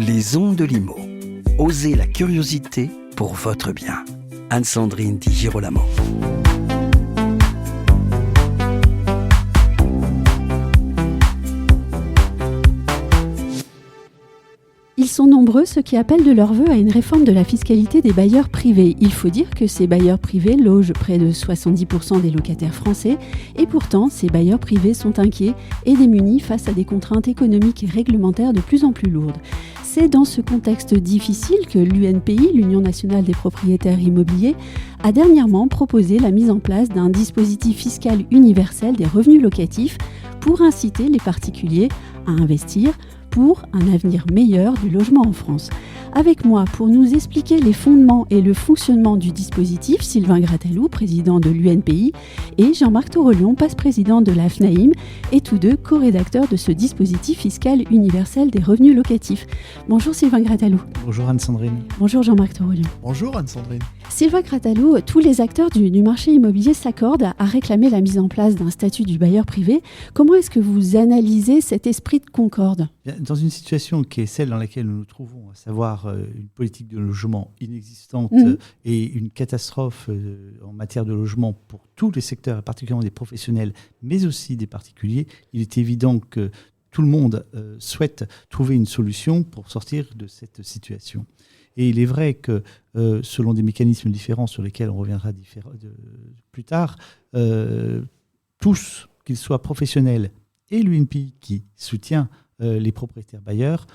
Les ondes de Limo. Osez la curiosité pour votre bien. Anne-Sandrine Di Girolamo. Ils sont nombreux ceux qui appellent de leur vœu à une réforme de la fiscalité des bailleurs privés. Il faut dire que ces bailleurs privés logent près de 70% des locataires français et pourtant ces bailleurs privés sont inquiets et démunis face à des contraintes économiques et réglementaires de plus en plus lourdes. C'est dans ce contexte difficile que l'UNPI, l'Union nationale des propriétaires immobiliers, a dernièrement proposé la mise en place d'un dispositif fiscal universel des revenus locatifs pour inciter les particuliers à investir pour un avenir meilleur du logement en France. Avec moi, pour nous expliquer les fondements et le fonctionnement du dispositif, Sylvain Grattalou, président de l'UNPI, et Jean-Marc Torolion, passe-président de la FNAIM, et tous deux co-rédacteurs de ce dispositif fiscal universel des revenus locatifs. Bonjour Sylvain Grattalou. Bonjour Anne-Sandrine. Bonjour Jean-Marc Torolion. Bonjour Anne-Sandrine. Sylvain Grattalou, tous les acteurs du marché immobilier s'accordent à réclamer la mise en place d'un statut du bailleur privé. Comment est-ce que vous analysez cet esprit de concorde ? Dans une situation qui est celle dans laquelle nous nous trouvons, à savoir une politique de logement inexistante et une catastrophe en matière de logement pour tous les secteurs, et particulièrement des professionnels, mais aussi des particuliers, il est évident que tout le monde souhaite trouver une solution pour sortir de cette situation. Et il est vrai que, selon des mécanismes différents sur lesquels on reviendra plus tard, tous, qu'ils soient professionnels et l'UNPI qui soutient les propriétaires bailleurs,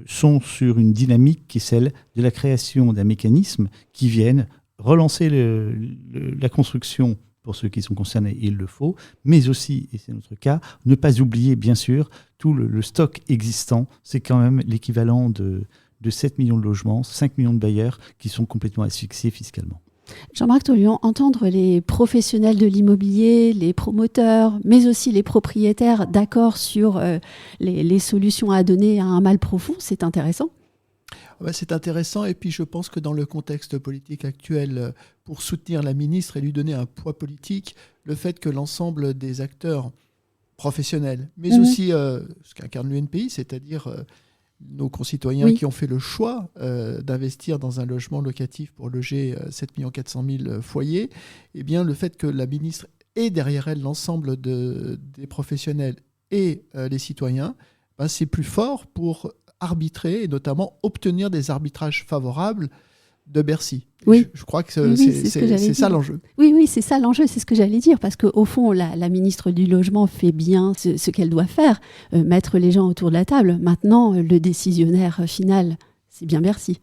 sont sur une dynamique qui est celle de la création d'un mécanisme qui vienne relancer la construction pour ceux qui sont concernés, il le faut, mais aussi, et c'est notre cas, ne pas oublier bien sûr tout le stock existant. C'est quand même l'équivalent de 7 millions de logements, 5 millions de bailleurs qui sont complètement asphyxiés fiscalement. Jean-Marc Torolion, entendre les professionnels de l'immobilier, les promoteurs, mais aussi les propriétaires d'accord sur les solutions à donner à un mal profond, c'est intéressant. C'est intéressant et puis je pense que dans le contexte politique actuel, pour soutenir la ministre et lui donner un poids politique, le fait que l'ensemble des acteurs professionnels, mais aussi ce qu'incarne l'UNPI, c'est-à-dire nos concitoyens qui ont fait le choix d'investir dans un logement locatif pour loger 7 400 000 foyers, eh bien, le fait que la ministre ait derrière elle l'ensemble des professionnels et les citoyens, c'est plus fort pour arbitrer et notamment obtenir des arbitrages favorables de Bercy. Oui. Je crois que c'est ça l'enjeu. Oui, c'est ça l'enjeu, c'est ce que j'allais dire, parce qu'au fond, la ministre du Logement fait bien ce qu'elle doit faire, mettre les gens autour de la table. Maintenant, le décisionnaire final, c'est bien Bercy.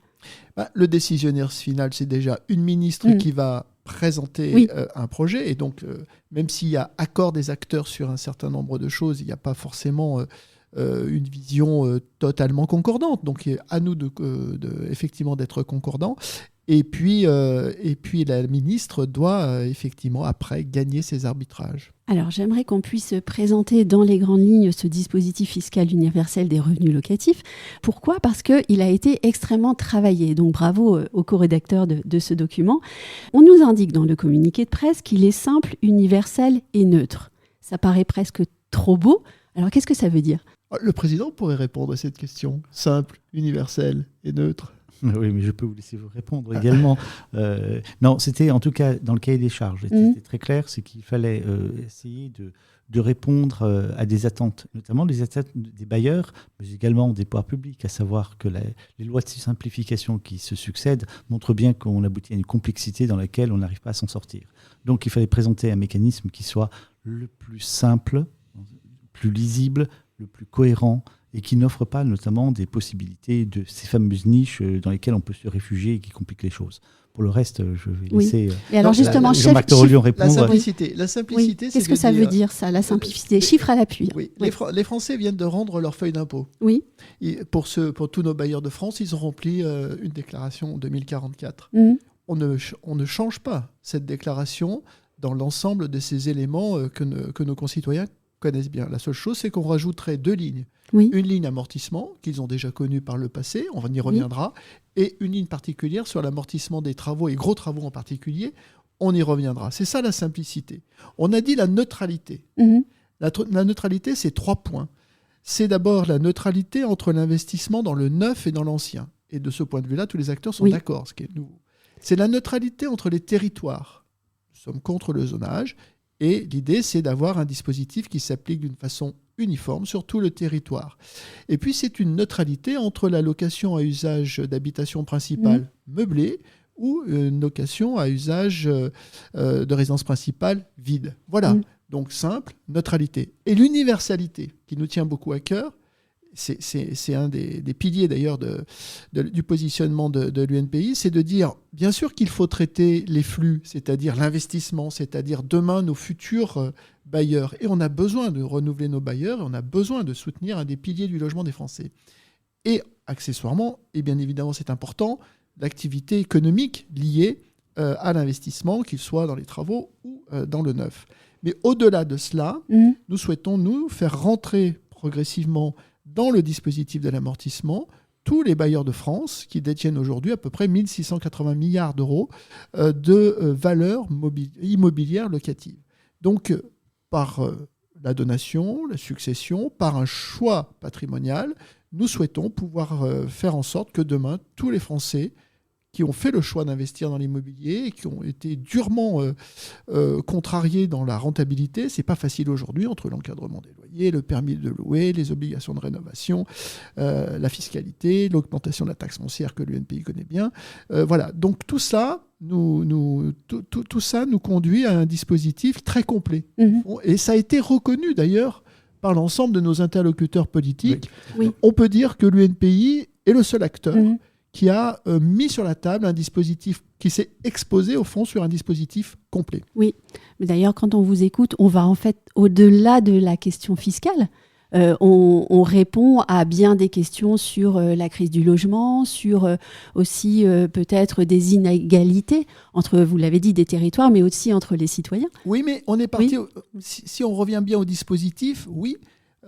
Le décisionnaire final, c'est déjà une ministre qui va présenter un projet, et donc même s'il y a accord des acteurs sur un certain nombre de choses, il n'y a pas forcément une vision totalement concordante. Donc à nous effectivement d'être concordants. Et puis la ministre doit effectivement après gagner ses arbitrages. Alors j'aimerais qu'on puisse présenter dans les grandes lignes ce dispositif fiscal universel des revenus locatifs. Pourquoi ? Parce qu'il a été extrêmement travaillé. Donc bravo aux co-rédacteurs de ce document. On nous indique dans le communiqué de presse qu'il est simple, universel et neutre. Ça paraît presque trop beau. Alors qu'est-ce que ça veut dire ? Le président pourrait répondre à cette question. Simple, universel et neutre. Oui, mais je peux vous laisser vous répondre également. Non, c'était en tout cas dans le cahier des charges. C'était très clair, c'est qu'il fallait essayer de répondre à des attentes, notamment des attentes des bailleurs, mais également des pouvoirs publics, à savoir que les lois de simplification qui se succèdent montrent bien qu'on aboutit à une complexité dans laquelle on n'arrive pas à s'en sortir. Donc il fallait présenter un mécanisme qui soit le plus simple, le plus lisible, le plus cohérent et qui n'offre pas notamment des possibilités de ces fameuses niches dans lesquelles on peut se réfugier et qui compliquent les choses. Pour le reste, je vais laisser Jean-Marc Torolion répondre. La simplicité, qu'est-ce que ça veut dire, ça, la simplicité ? Chiffres à l'appui. Oui. Les Français viennent de rendre leur feuille d'impôt. Oui. Pour tous nos bailleurs de France, ils ont rempli une déclaration en 2044. On ne change pas cette déclaration dans l'ensemble de ces éléments que nos concitoyens connaissent bien. La seule chose, c'est qu'on rajouterait 2 lignes. Une ligne amortissement, qu'ils ont déjà connue par le passé, on y reviendra, et une ligne particulière sur l'amortissement des travaux, et gros travaux en particulier, on y reviendra. C'est ça la simplicité. On a dit la neutralité. La neutralité, c'est 3 points. c'est d'abord la neutralité entre l'investissement dans le neuf et dans l'ancien. Et de ce point de vue-là, tous les acteurs sont d'accord, ce qui est nouveau. C'est la neutralité entre les territoires. Nous sommes contre le zonage. Et l'idée, c'est d'avoir un dispositif qui s'applique d'une façon uniforme sur tout le territoire. Et puis, c'est une neutralité entre la location à usage d'habitation principale meublée ou une location à usage de résidence principale vide. Voilà, donc simple, neutralité. Et l'universalité, qui nous tient beaucoup à cœur, c'est un des piliers d'ailleurs du positionnement de l'UNPI, c'est de dire, bien sûr qu'il faut traiter les flux, c'est-à-dire l'investissement, c'est-à-dire demain nos futurs bailleurs. Et on a besoin de renouveler nos bailleurs, et on a besoin de soutenir un des piliers du logement des Français. Et accessoirement, et bien évidemment c'est important, l'activité économique liée à l'investissement, qu'il soit dans les travaux ou dans le neuf. Mais au-delà de cela, nous souhaitons, nous, faire rentrer progressivement dans le dispositif de l'amortissement tous les bailleurs de France qui détiennent aujourd'hui à peu près 1 680 milliards d'euros de valeur immobilière locative. Donc, par la donation, la succession, par un choix patrimonial, nous souhaitons pouvoir faire en sorte que demain, tous les Français qui ont fait le choix d'investir dans l'immobilier et qui ont été durement contrariés dans la rentabilité. C'est pas facile aujourd'hui entre l'encadrement des loyers, le permis de louer, les obligations de rénovation, la fiscalité, l'augmentation de la taxe foncière que l'UNPI connaît bien. Voilà. Donc tout ça, tout ça nous conduit à un dispositif très complet. Et ça a été reconnu d'ailleurs par l'ensemble de nos interlocuteurs politiques. Oui. On peut dire que l'UNPI est le seul acteur qui a mis sur la table un dispositif, qui s'est exposé au fond sur un dispositif complet. Oui, mais d'ailleurs quand on vous écoute, on va en fait au-delà de la question fiscale. On répond à bien des questions sur la crise du logement, sur aussi peut-être des inégalités entre, vous l'avez dit, des territoires, mais aussi entre les citoyens. Oui, mais on est parti, si on revient bien au dispositif, oui.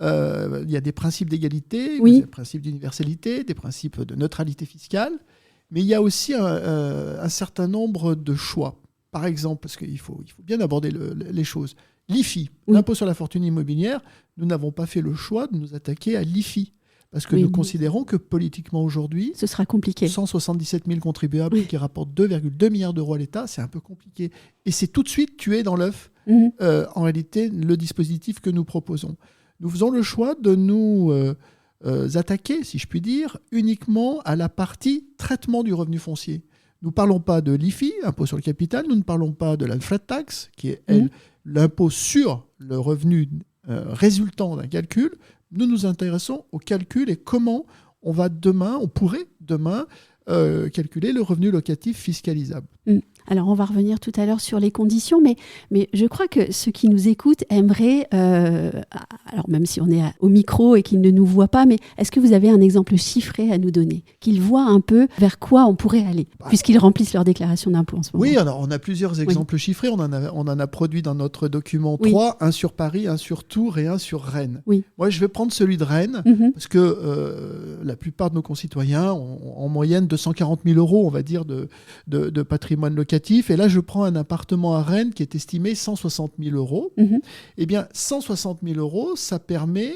Il y a des principes d'égalité, des principes d'universalité, des principes de neutralité fiscale, mais il y a aussi un certain nombre de choix. Par exemple, parce qu'il faut bien aborder les choses. L'IFI, l'impôt sur la fortune immobilière, nous n'avons pas fait le choix de nous attaquer à l'IFI. Parce que nous considérons que politiquement aujourd'hui, ce sera compliqué. 177 000 contribuables qui rapportent 2,2 milliards d'euros à l'État, c'est un peu compliqué. Et c'est tout de suite tué dans l'œuf, en réalité, le dispositif que nous proposons. Nous faisons le choix de nous attaquer, si je puis dire, uniquement à la partie traitement du revenu foncier. Nous ne parlons pas de l'IFI, impôt sur le capital, nous ne parlons pas de la flat tax, qui est, elle, l'impôt sur le revenu résultant d'un calcul. Nous nous intéressons au calcul et comment on pourrait demain calculer le revenu locatif fiscalisable. Alors, on va revenir tout à l'heure sur les conditions, mais je crois que ceux qui nous écoutent aimeraient, alors même si on est au micro et qu'ils ne nous voient pas, mais est-ce que vous avez un exemple chiffré à nous donner, qu'ils voient un peu vers quoi on pourrait aller, puisqu'ils remplissent leur déclaration d'impôt en ce moment? Oui, alors on a plusieurs exemples chiffrés, on en a produit dans notre document 3, un sur Paris, un sur Tours et un sur Rennes. Moi, je vais prendre celui de Rennes, parce que la plupart de nos concitoyens ont en moyenne 240 000 euros, on va dire, de patrimoine locatif. Et là, je prends un appartement à Rennes qui est estimé 160 000 euros. Eh bien, 160 000 euros, ça permet,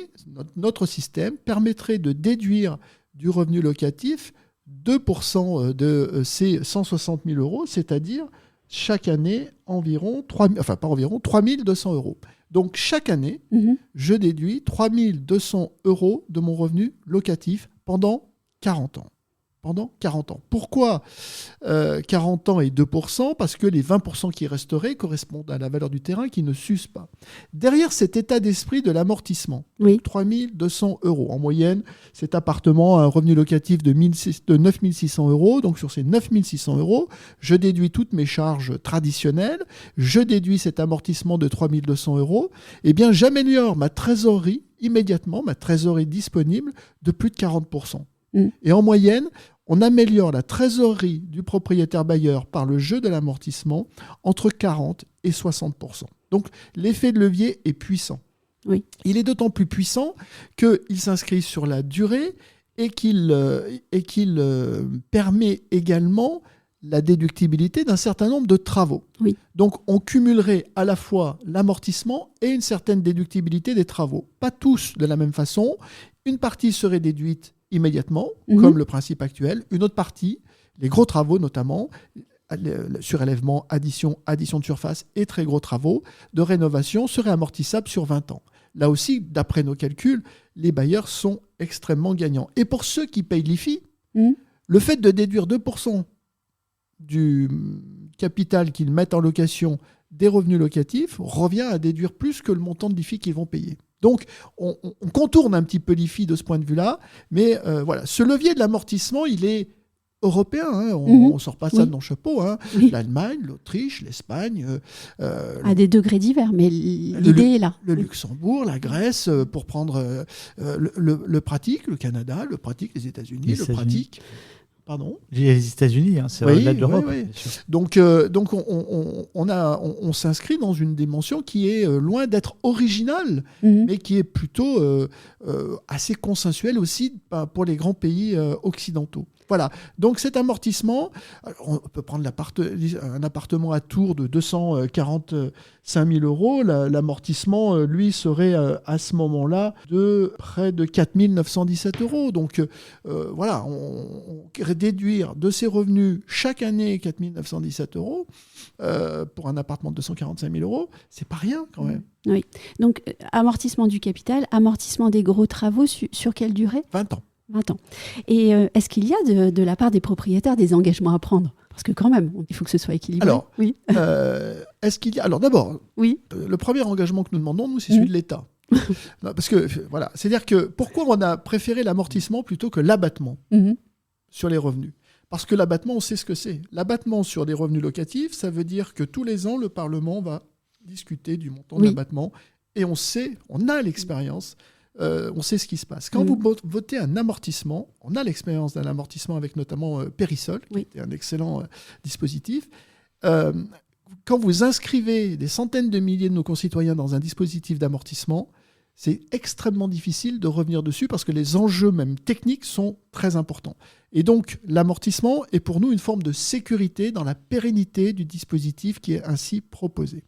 notre système permettrait de déduire du revenu locatif 2% de ces 160 000 euros, c'est-à-dire chaque année environ 3 200 euros. Donc, chaque année, je déduis 3 200 euros de mon revenu locatif pendant 40 ans. Pendant 40 ans. Pourquoi 40 ans et 2%? Parce que les 20% qui resteraient correspondent à la valeur du terrain qui ne s'use pas. Derrière cet état d'esprit de l'amortissement, 3 200 euros. En moyenne, cet appartement a un revenu locatif de 9 600 euros. Donc sur ces 9 600 euros, je déduis toutes mes charges traditionnelles, je déduis cet amortissement de 3 200 euros. Eh bien, j'améliore ma trésorerie immédiatement, ma trésorerie disponible de plus de 40%. Et en moyenne, on améliore la trésorerie du propriétaire bailleur par le jeu de l'amortissement entre 40 et 60%. Donc l'effet de levier est puissant. Il est d'autant plus puissant qu'il s'inscrit sur la durée et qu'il permet également la déductibilité d'un certain nombre de travaux. Oui. Donc, on cumulerait à la fois l'amortissement et une certaine déductibilité des travaux. Pas tous de la même façon. Une partie serait déduite immédiatement, comme le principe actuel. Une autre partie, les gros travaux notamment, le surélèvement, addition de surface et très gros travaux de rénovation, seraient amortissables sur 20 ans. Là aussi, d'après nos calculs, les bailleurs sont extrêmement gagnants. Et pour ceux qui payent l'IFI, le fait de déduire 2% du capital qu'ils mettent en location des revenus locatifs revient à déduire plus que le montant de l'IFI qu'ils vont payer. Donc, on contourne un petit peu l'IFI de ce point de vue-là, mais voilà, ce levier de l'amortissement, il est européen, hein. On ne sort pas ça de nos chapeaux. Hein. Oui. L'Allemagne, l'Autriche, l'Espagne. À des degrés divers, mais l'idée est là. Le Luxembourg, la Grèce, pour prendre le pratique, le Canada, le pratique, les États-Unis, le pratique. Pardon ? Les États-Unis, hein, c'est au-delà de l'Europe. Oui. Donc on s'inscrit dans une dimension qui est loin d'être originale, mais qui est plutôt assez consensuelle aussi pour les grands pays occidentaux. Voilà, donc cet amortissement, on peut prendre un appartement à Tours de 245 000 euros. L'amortissement, lui, serait à ce moment-là de près de 4 917 euros. Donc voilà, on déduire de ses revenus chaque année 4 917 euros pour un appartement de 245 000 euros, c'est pas rien quand même. Oui, donc amortissement du capital, amortissement des gros travaux, sur quelle durée ? 20 ans. 20 ans. Et est-ce qu'il y a de la part des propriétaires des engagements à prendre ? Parce que quand même, il faut que ce soit équilibré. Alors, oui. Est-ce qu'il y a... Alors d'abord, oui. Le premier engagement que nous demandons, nous, c'est celui de l'État. Non, parce que, voilà, c'est-à-dire que pourquoi on a préféré l'amortissement plutôt que l'abattement sur les revenus ? Parce que l'abattement, on sait ce que c'est. L'abattement sur des revenus locatifs, ça veut dire que tous les ans, le Parlement va discuter du montant de l'abattement et on a l'expérience. On sait ce qui se passe. Quand vous votez un amortissement, on a l'expérience d'un amortissement avec notamment Périsol, qui était un excellent dispositif. Quand vous inscrivez des centaines de milliers de nos concitoyens dans un dispositif d'amortissement, c'est extrêmement difficile de revenir dessus parce que les enjeux même techniques sont très importants. Et donc l'amortissement est pour nous une forme de sécurité dans la pérennité du dispositif qui est ainsi proposé.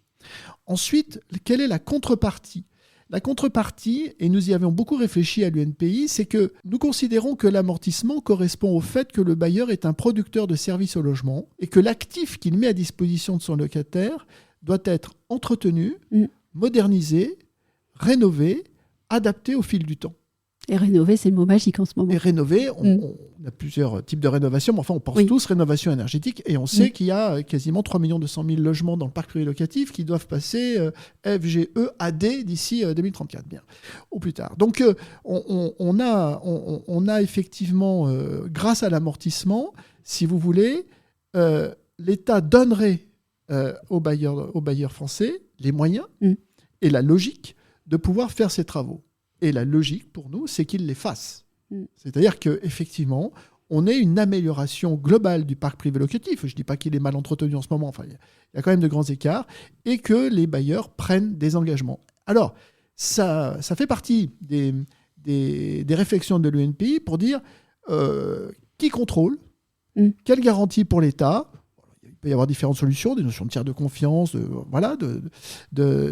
Ensuite, quelle est la contrepartie ? La contrepartie, et nous y avions beaucoup réfléchi à l'UNPI, c'est que nous considérons que l'amortissement correspond au fait que le bailleur est un producteur de services au logement et que l'actif qu'il met à disposition de son locataire doit être entretenu, modernisé, rénové, adapté au fil du temps. Et rénover, c'est le mot magique en ce moment. Et rénover, on a plusieurs types de rénovation, mais enfin, on pense tous rénovation énergétique. Et on sait qu'il y a quasiment 3 200 000 logements dans le parc privé locatif qui doivent passer FGE AD d'ici 2034, bien, ou plus tard. Donc, on a effectivement, grâce à l'amortissement, si vous voulez, l'État donnerait aux bailleurs français les moyens et la logique de pouvoir faire ces travaux. Et la logique, pour nous, c'est qu'ils les fassent. C'est-à-dire qu'effectivement, on ait une amélioration globale du parc privé locatif. Je ne dis pas qu'il est mal entretenu en ce moment. Enfin, il y a quand même de grands écarts. Et que les bailleurs prennent des engagements. Alors, ça fait partie des réflexions de l'UNPI pour dire qui contrôle, quelle garantie pour l'État. Il peut y avoir différentes solutions, des notions de tiers de confiance,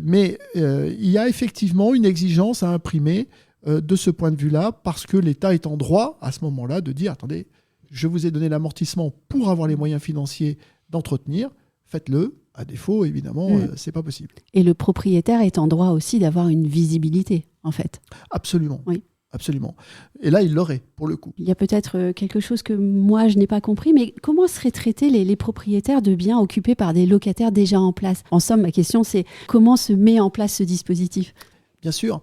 mais il y a effectivement une exigence à imprimer de ce point de vue-là, parce que l'État est en droit, à ce moment-là, de dire, attendez, je vous ai donné l'amortissement pour avoir les moyens financiers d'entretenir, faites-le. À défaut, évidemment, c'est pas possible. Et le propriétaire est en droit aussi d'avoir une visibilité, en fait. Absolument. Oui. Absolument. Et là, il l'aurait, pour le coup. Il y a peut-être quelque chose que moi, je n'ai pas compris, mais comment seraient traités les propriétaires de biens occupés par des locataires déjà en place ? En somme, ma question, c'est comment se met en place ce dispositif ? Bien sûr.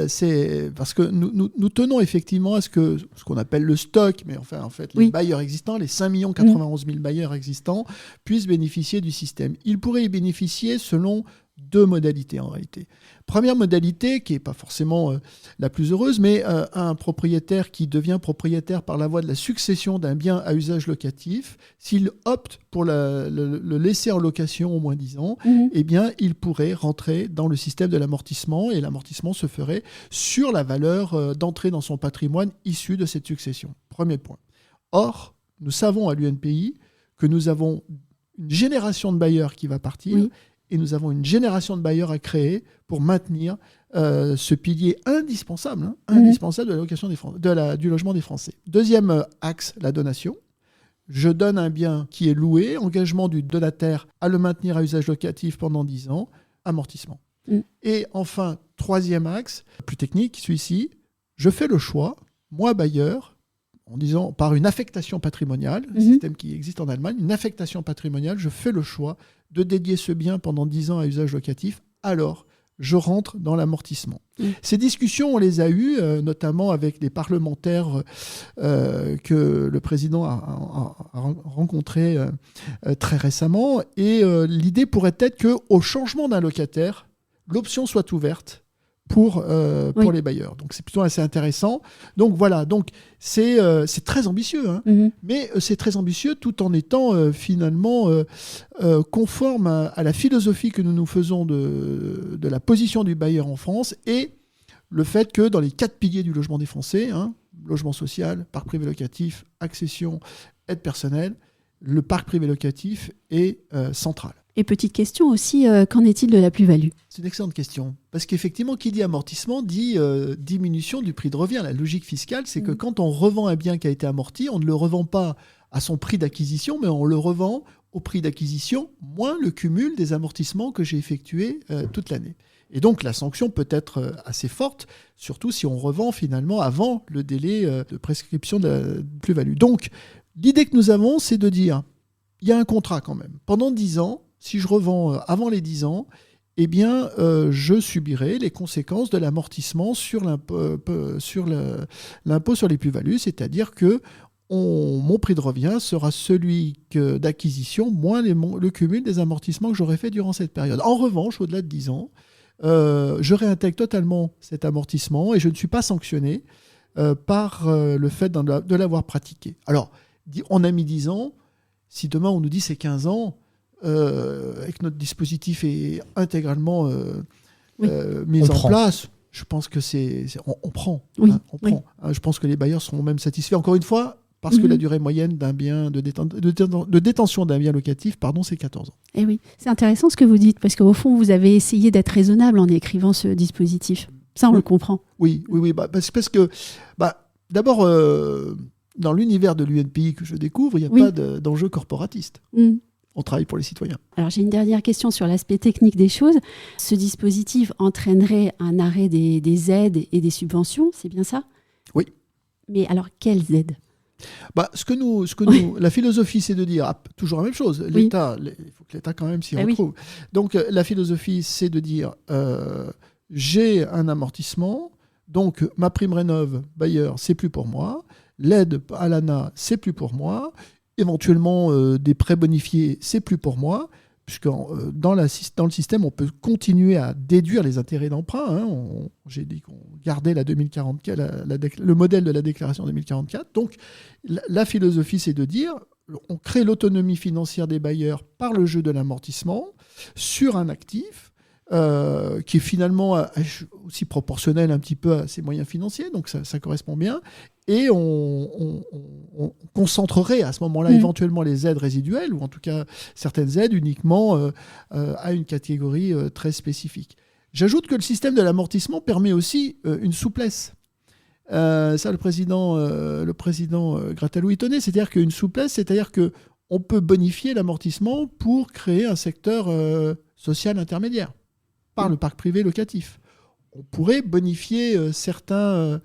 C'est parce que nous tenons effectivement à ce qu'on appelle le stock, mais en fait, les bailleurs existants, les 5 91 000 bailleurs existants, puissent bénéficier du système. Ils pourraient y bénéficier selon 2 modalités en réalité. Première modalité, qui n'est pas forcément la plus heureuse, mais un propriétaire qui devient propriétaire par la voie de la succession d'un bien à usage locatif, s'il opte pour le laisser en location au moins 10 ans, eh bien, il pourrait rentrer dans le système de l'amortissement, et l'amortissement se ferait sur la valeur d'entrée dans son patrimoine issue de cette succession. Premier point. Or, nous savons à l'UNPI que nous avons une génération de bailleurs qui va partir, Oui. et nous avons une génération de bailleurs à créer pour maintenir ce pilier indispensable, indispensable de l'allocation du logement des Français. Deuxième axe, la donation. Je donne un bien qui est loué, engagement du donataire à le maintenir à usage locatif pendant 10 ans, amortissement. Et enfin, troisième axe, plus technique, celui-ci, je fais le choix, moi bailleur, en disant par une affectation patrimoniale, un système qui existe en Allemagne, une affectation patrimoniale, je fais le choix de dédier ce bien pendant 10 ans à usage locatif, alors je rentre dans l'amortissement. Ces discussions, on les a eues, notamment avec les parlementaires que le président a rencontrés très récemment. Et l'idée pourrait être qu'au changement d'un locataire, l'option soit ouverte pour les bailleurs. Donc c'est plutôt assez intéressant. Donc voilà, donc c'est très ambitieux, mais c'est très ambitieux tout en étant finalement conforme à la philosophie que nous faisons de la position du bailleur en France et le fait que dans les 4 piliers du logement des Français, logement social, parc privé locatif, accession, aide personnelle, le parc privé locatif est central. Et petite question aussi, qu'en est-il de la plus-value ? C'est une excellente question. Parce qu'effectivement, qui dit amortissement dit diminution du prix de revient. La logique fiscale, c'est que quand on revend un bien qui a été amorti, on ne le revend pas à son prix d'acquisition, mais on le revend au prix d'acquisition moins le cumul des amortissements que j'ai effectués toute l'année. Et donc la sanction peut être assez forte, surtout si on revend finalement avant le délai de prescription de la plus-value. Donc l'idée que nous avons, c'est de dire, il y a un contrat quand même. Pendant 10 ans, si je revends avant les 10 ans, eh bien, je subirai les conséquences de l'amortissement sur l'impôt sur les plus-values, c'est-à-dire que mon prix de revient sera celui d'acquisition moins le cumul des amortissements que j'aurai fait durant cette période. En revanche, au-delà de 10 ans, je réintègre totalement cet amortissement et je ne suis pas sanctionné par le fait de l'avoir pratiqué. Alors, on a mis 10 ans. Si demain on nous dit c'est 15 ans, et que notre dispositif est intégralement mis en place, je pense que on prend. Oui, on prend. Je pense que les bailleurs seront même satisfaits. Encore une fois, parce que la durée moyenne d'un bien de détention d'un bien locatif, c'est 14 ans. Et oui, c'est intéressant ce que vous dites, parce qu'au fond, vous avez essayé d'être raisonnable en écrivant ce dispositif. Ça, on le comprend. Oui. Parce que, d'abord, dans l'univers de l'UNPI que je découvre, il n'y a pas d'enjeu corporatiste. On travaille pour les citoyens. Alors j'ai une dernière question sur l'aspect technique des choses. Ce dispositif entraînerait un arrêt des aides et des subventions, c'est bien ça ? Oui. Mais alors quelles aides ? La philosophie, c'est de dire toujours la même chose. L'État, il faut que l'État quand même s'y retrouve. Donc la philosophie, c'est de dire j'ai un amortissement, donc ma prime rénov bailleur, c'est plus pour moi. L'aide à l'ANA, c'est plus pour moi. Éventuellement, des prêts bonifiés, c'est plus pour moi, puisque dans le système, on peut continuer à déduire les intérêts d'emprunt. J'ai dit qu'on gardait le modèle de la déclaration 2044. Donc, la philosophie, c'est de dire, on crée l'autonomie financière des bailleurs par le jeu de l'amortissement sur un actif qui est finalement aussi proportionnel un petit peu à ses moyens financiers, donc ça correspond bien. Et on concentrerait à ce moment-là éventuellement les aides résiduelles, ou en tout cas certaines aides uniquement à une catégorie très spécifique. J'ajoute que le système de l'amortissement permet aussi une souplesse. Ça, le président Gratelou y tenait, c'est-à-dire qu'une souplesse, c'est-à-dire qu'on peut bonifier l'amortissement pour créer un secteur social intermédiaire par le parc privé locatif. On pourrait bonifier certains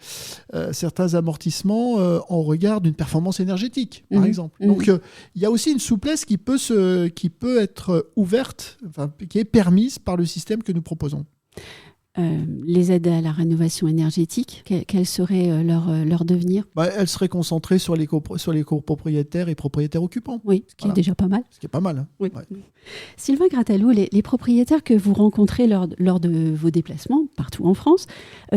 amortissements en regard d'une performance énergétique, par exemple. Donc, il y a aussi une souplesse qui peut être ouverte, qui est permise par le système que nous proposons. Les aides à la rénovation énergétique, quel serait leur devenir ? Elles seraient concentrées sur les copropriétaires et propriétaires occupants. Oui, ce qui est déjà pas mal. Ce qui est pas mal. Oui. Ouais. Sylvain Gratelou, les propriétaires que vous rencontrez lors de vos déplacements partout en France,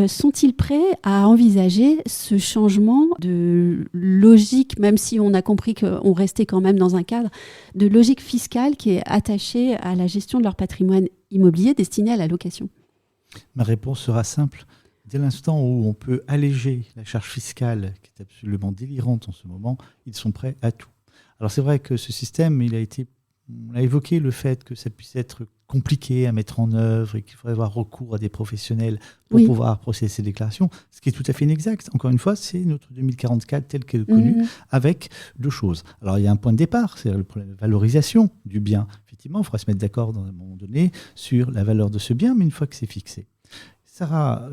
sont-ils prêts à envisager ce changement de logique, même si on a compris qu'on restait quand même dans un cadre de logique fiscale qui est attachée à la gestion de leur patrimoine immobilier destiné à la location ? Ma réponse sera simple. Dès l'instant où on peut alléger la charge fiscale, qui est absolument délirante en ce moment, ils sont prêts à tout. Alors c'est vrai que ce système, on a évoqué le fait que ça puisse être compliqué à mettre en œuvre et qu'il faudrait avoir recours à des professionnels pour pouvoir procéder à ces déclarations, ce qui est tout à fait inexact. Encore une fois, c'est notre 2044 tel qu'elle est connu, avec deux choses. Alors il y a un point de départ, c'est le problème de valorisation du bien. Effectivement, il faudra se mettre d'accord dans un moment donné sur la valeur de ce bien, mais une fois que c'est fixé, ça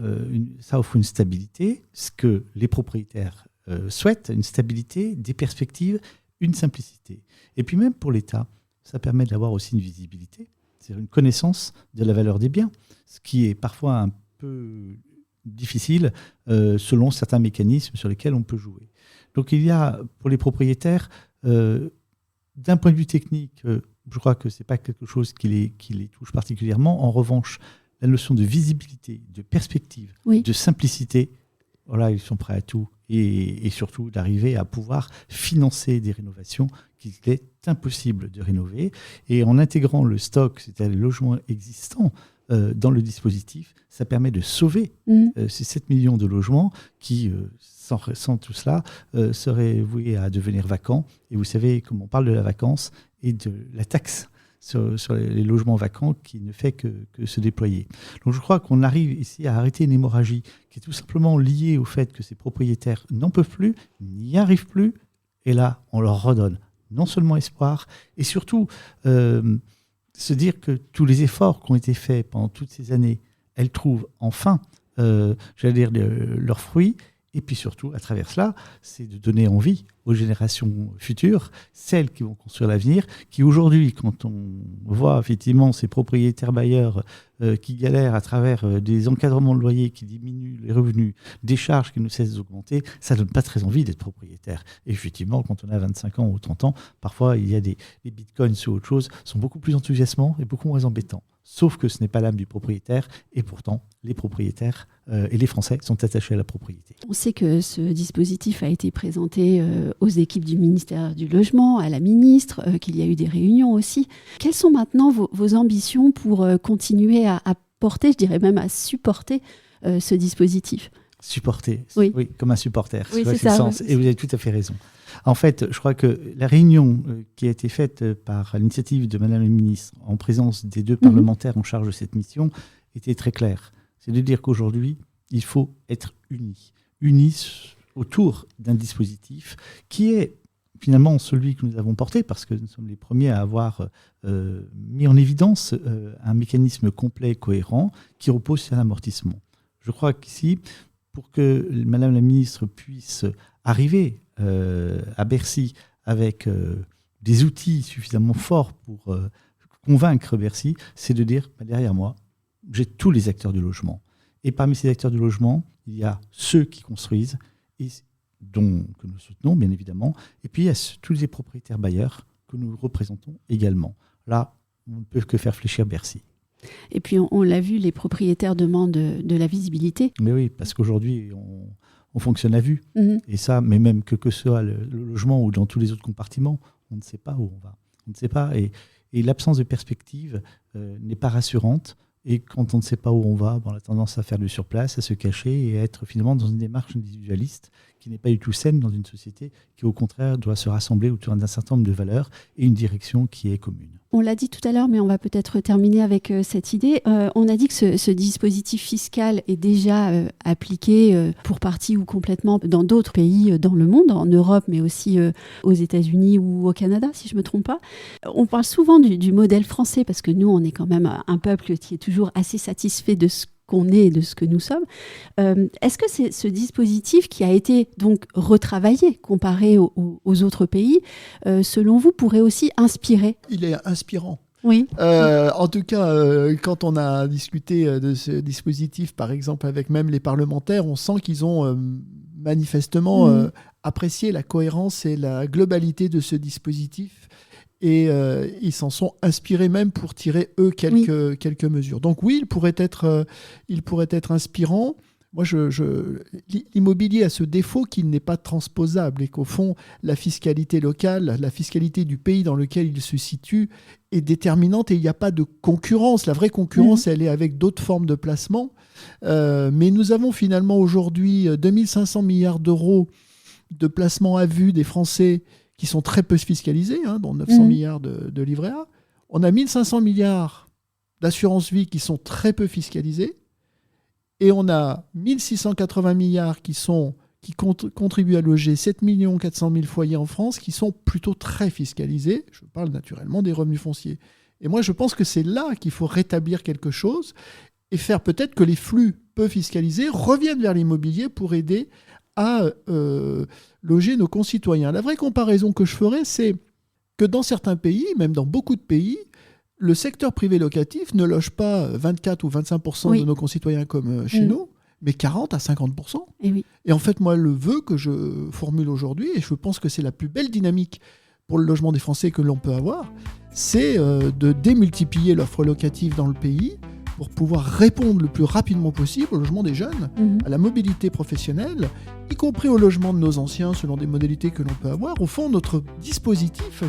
offre une stabilité, ce que les propriétaires souhaitent, une stabilité, des perspectives, une simplicité. Et puis même pour l'État, ça permet d'avoir aussi une visibilité, c'est-à-dire une connaissance de la valeur des biens, ce qui est parfois un peu difficile selon certains mécanismes sur lesquels on peut jouer. Donc il y a, pour les propriétaires, d'un point de vue technique, je crois que ce n'est pas quelque chose qui les touche particulièrement. En revanche, la notion de visibilité, de perspective, de simplicité, voilà, ils sont prêts à tout. Et surtout d'arriver à pouvoir financer des rénovations qu'il est impossible de rénover. Et en intégrant le stock, c'est-à-dire les logements existants, dans le dispositif, ça permet de sauver ces 7 millions de logements qui, sans tout cela, seraient voués à devenir vacants. Et vous savez, comme on parle de la vacance et de la taxe sur les logements vacants qui ne fait que se déployer. Donc je crois qu'on arrive ici à arrêter une hémorragie qui est tout simplement liée au fait que ces propriétaires n'en peuvent plus, n'y arrivent plus, et là on leur redonne non seulement espoir, et surtout se dire que tous les efforts qui ont été faits pendant toutes ces années, elles trouvent enfin, leurs fruits. Et puis surtout, à travers cela, c'est de donner envie aux générations futures, celles qui vont construire l'avenir, qui aujourd'hui, quand on voit effectivement ces propriétaires bailleurs qui galèrent à travers des encadrements de loyer qui diminuent les revenus, des charges qui ne cessent d'augmenter, ça ne donne pas très envie d'être propriétaire. Et effectivement, quand on a 25 ans ou 30 ans, parfois il y a des bitcoins ou autre chose, sont beaucoup plus enthousiasmants et beaucoup moins embêtants. Sauf que ce n'est pas l'âme du propriétaire, et pourtant, les propriétaires et les Français sont attachés à la propriété. On sait que ce dispositif a été présenté aux équipes du ministère du Logement, à la ministre, qu'il y a eu des réunions aussi. Quelles sont maintenant vos ambitions pour continuer à porter, je dirais même à supporter ce dispositif ? Supporter, oui, comme un supporter, oui, c'est ça, le sens. Et vous avez tout à fait raison. En fait, je crois que la réunion qui a été faite à l'initiative de Madame la Ministre, en présence des deux parlementaires en charge de cette mission, était très claire. C'est de dire qu'aujourd'hui, il faut être unis autour d'un dispositif qui est finalement celui que nous avons porté, parce que nous sommes les premiers à avoir mis en évidence un mécanisme complet et cohérent qui repose sur l'amortissement. Je crois qu'ici, pour que Madame la Ministre puisse arriver à Bercy avec des outils suffisamment forts pour convaincre Bercy, c'est de dire, derrière moi, j'ai tous les acteurs du logement. Et parmi ces acteurs du logement, il y a ceux qui construisent, que nous soutenons bien évidemment, et puis il y a tous les propriétaires bailleurs que nous représentons également. Là, on ne peut que faire fléchir Bercy. Et puis on l'a vu, les propriétaires demandent de la visibilité. Mais oui, parce qu'aujourd'hui, on fonctionne à vue. Et ça, mais même que ce soit le logement ou dans tous les autres compartiments, on ne sait pas où on va. On ne sait pas. Et l'absence de perspective n'est pas rassurante. Et quand on ne sait pas où on va, on a tendance à faire du surplace, à se cacher et à être finalement dans une démarche individualiste qui n'est pas du tout saine dans une société qui, au contraire, doit se rassembler autour d'un certain nombre de valeurs et une direction qui est commune. On l'a dit tout à l'heure, mais on va peut-être terminer avec cette idée. On a dit que ce dispositif fiscal est déjà appliqué pour partie ou complètement dans d'autres pays dans le monde, en Europe, mais aussi aux États-Unis ou au Canada, si je ne me trompe pas. On parle souvent du modèle français, parce que nous, on est quand même un peuple qui est toujours assez satisfait de ce qu'on est et de ce que nous sommes. Est-ce que c'est ce dispositif qui a été donc retravaillé comparé aux autres pays, selon vous, pourrait aussi inspirer ? Il est inspirant. Oui. En tout cas, quand on a discuté de ce dispositif, par exemple, avec même les parlementaires, on sent qu'ils ont manifestement apprécié la cohérence et la globalité de ce dispositif. Et ils s'en sont inspirés même pour tirer, eux, quelques mesures. Donc oui, il pourrait être inspirant. Moi, l'immobilier a ce défaut qu'il n'est pas transposable et qu'au fond, la fiscalité locale, la fiscalité du pays dans lequel il se situe est déterminante et il n'y a pas de concurrence. La vraie concurrence, elle est avec d'autres formes de placement. Mais nous avons finalement aujourd'hui 2500 milliards d'euros de placements à vue des Français qui sont très peu fiscalisés, dont 900 milliards de livrets A. On a 1500 milliards d'assurance vie qui sont très peu fiscalisés. Et on a 1680 milliards qui contribuent à loger 7 400 000 foyers en France, qui sont plutôt très fiscalisés. Je parle naturellement des revenus fonciers. Et moi, je pense que c'est là qu'il faut rétablir quelque chose et faire peut-être que les flux peu fiscalisés reviennent vers l'immobilier pour aider à loger nos concitoyens. La vraie comparaison que je ferais, c'est que dans certains pays, même dans beaucoup de pays, le secteur privé locatif ne loge pas 24 ou 25% de nos concitoyens comme chez nous, mais 40 à 50%. Et en fait, moi, le vœu que je formule aujourd'hui, et je pense que c'est la plus belle dynamique pour le logement des Français que l'on peut avoir, c'est de démultiplier l'offre locative dans le pays pour pouvoir répondre le plus rapidement possible au logement des jeunes, à la mobilité professionnelle, y compris au logement de nos anciens selon des modalités que l'on peut avoir. Au fond, notre dispositif,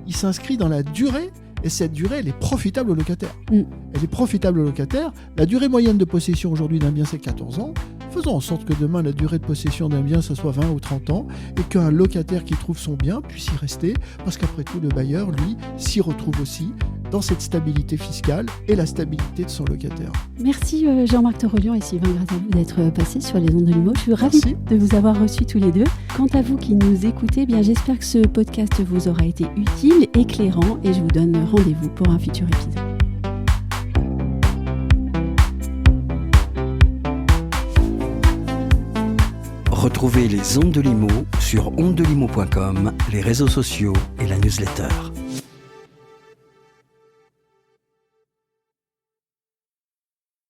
il s'inscrit dans la durée. Et cette durée, elle est profitable aux locataires. Elle est profitable aux locataires. La durée moyenne de possession aujourd'hui d'un bien, c'est 14 ans. Faisons en sorte que demain, la durée de possession d'un bien, ce soit 20 ou 30 ans, et qu'un locataire qui trouve son bien puisse y rester, parce qu'après tout, le bailleur, lui, s'y retrouve aussi dans cette stabilité fiscale et la stabilité de son locataire. Merci Jean-Marc Torolian et Sylvain Grattalou d'être passés sur les ondes de l'IMO. Je suis ravie de vous avoir reçus tous les deux. Quant à vous qui nous écoutez, j'espère que ce podcast vous aura été utile, éclairant, et je vous donne rendez-vous pour un futur épisode. Retrouvez les ondes de l'IMO sur ondedelimo.com, les réseaux sociaux et la newsletter.